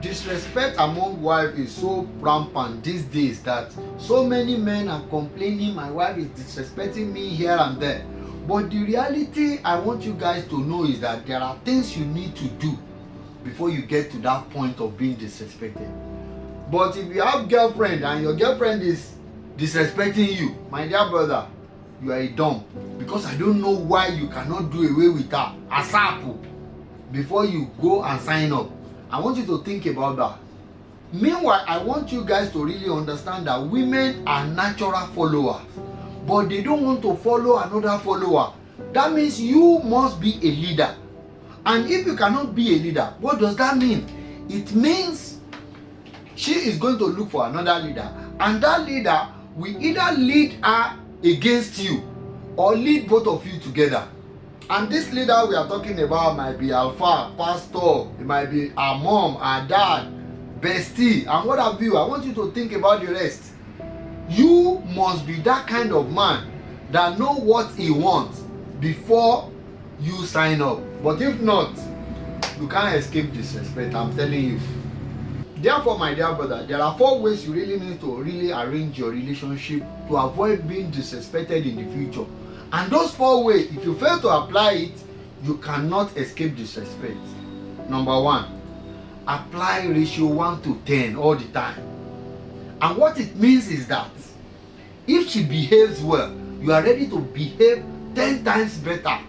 Disrespect among wives is so rampant these days that so many men are complaining my wife is disrespecting me here and there. But the reality I want you guys to know is that there are things you need to do before you get to that point of being disrespected. But if you have girlfriend and your girlfriend is disrespecting you, my dear brother, you are a dumb, because I don't know why you cannot do away with her ASAP before you go and sign up. I want you to think about that. Meanwhile, I want you guys to really understand that women are natural followers, but they don't want to follow another follower. That means you must be a leader. And if you cannot be a leader, what does that mean? It means she is going to look for another leader, and that leader will either lead her against you or lead both of you together. And this leader we are talking about might be alpha, pastor, it might be our mom, our dad, bestie, and what have you. I want you to think about the rest. You must be that kind of man that know what he wants before you sign up. But if not, you can't escape disrespect, I'm telling you. Therefore, my dear brother, there are 4 ways you really need to really arrange your relationship to avoid being disrespected in the future. And those 4 ways, if you fail to apply it, you cannot escape disrespect. Number 1, apply ratio 1:10 all the time. And what it means is that if she behaves well, you are ready to behave 10 times better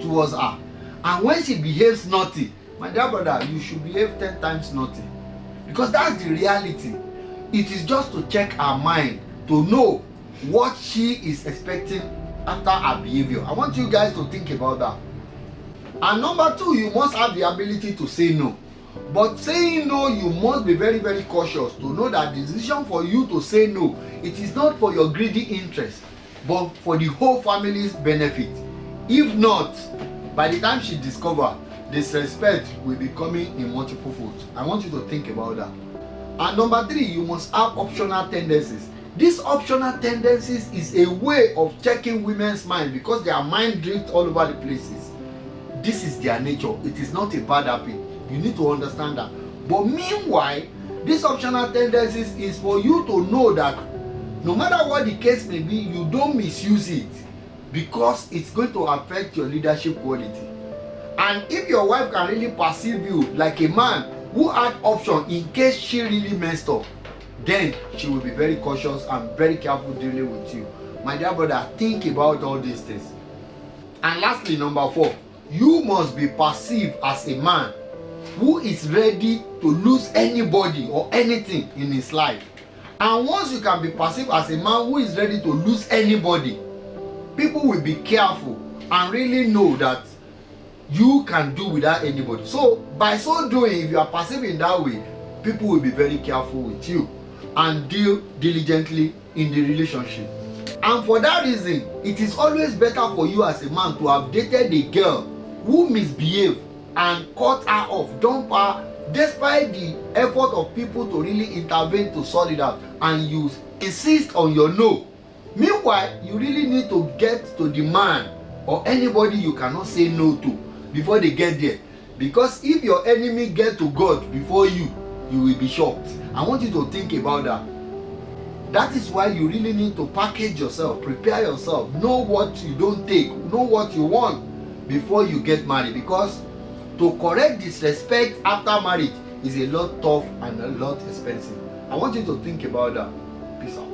towards her. And when she behaves naughty, my dear brother, you should behave 10 times naughty. Because that's the reality. It is just to check her mind, to know what she is expecting after her behavior. I want you guys to think about that. And number 2, you must have the ability to say no. But saying no, you must be very, very cautious to know that the decision for you to say no, it is not for your greedy interest, but for the whole family's benefit. If not, by the time she discovers, disrespect will be coming in multiple folds. I want you to think about that. And number 3, you must have optional tendencies. These optional tendencies is a way of checking women's mind, because their mind drifts all over the places. This is their nature. It is not a bad habit. You need to understand that. But meanwhile, these optional tendencies is for you to know that no matter what the case may be, you don't misuse it, because it's going to affect your leadership quality. And if your wife can really perceive you like a man who had option in case she really messed up, then she will be very cautious and very careful dealing with you. My dear brother, think about all these things. And lastly, number 4, you must be perceived as a man who is ready to lose anybody or anything in his life. And once you can be perceived as a man who is ready to lose anybody, people will be careful and really know that you can do without anybody. So by so doing, if you are perceived in that way, people will be very careful with you and deal diligently in the relationship. And for that reason, it is always better for you as a man to have dated a girl who misbehaved and cut her off, dump her, despite the effort of people to really intervene to sort it out, and you insist on your no. Meanwhile, you really need to get to the man or anybody you cannot say no to before they get there. Because if your enemy get to God before you, you will be shocked. I want you to think about that. That is why you really need to package yourself, prepare yourself, know what you don't take, know what you want before you get married. Because to correct disrespect after marriage is a lot tough and a lot expensive. I want you to think about that. Peace out.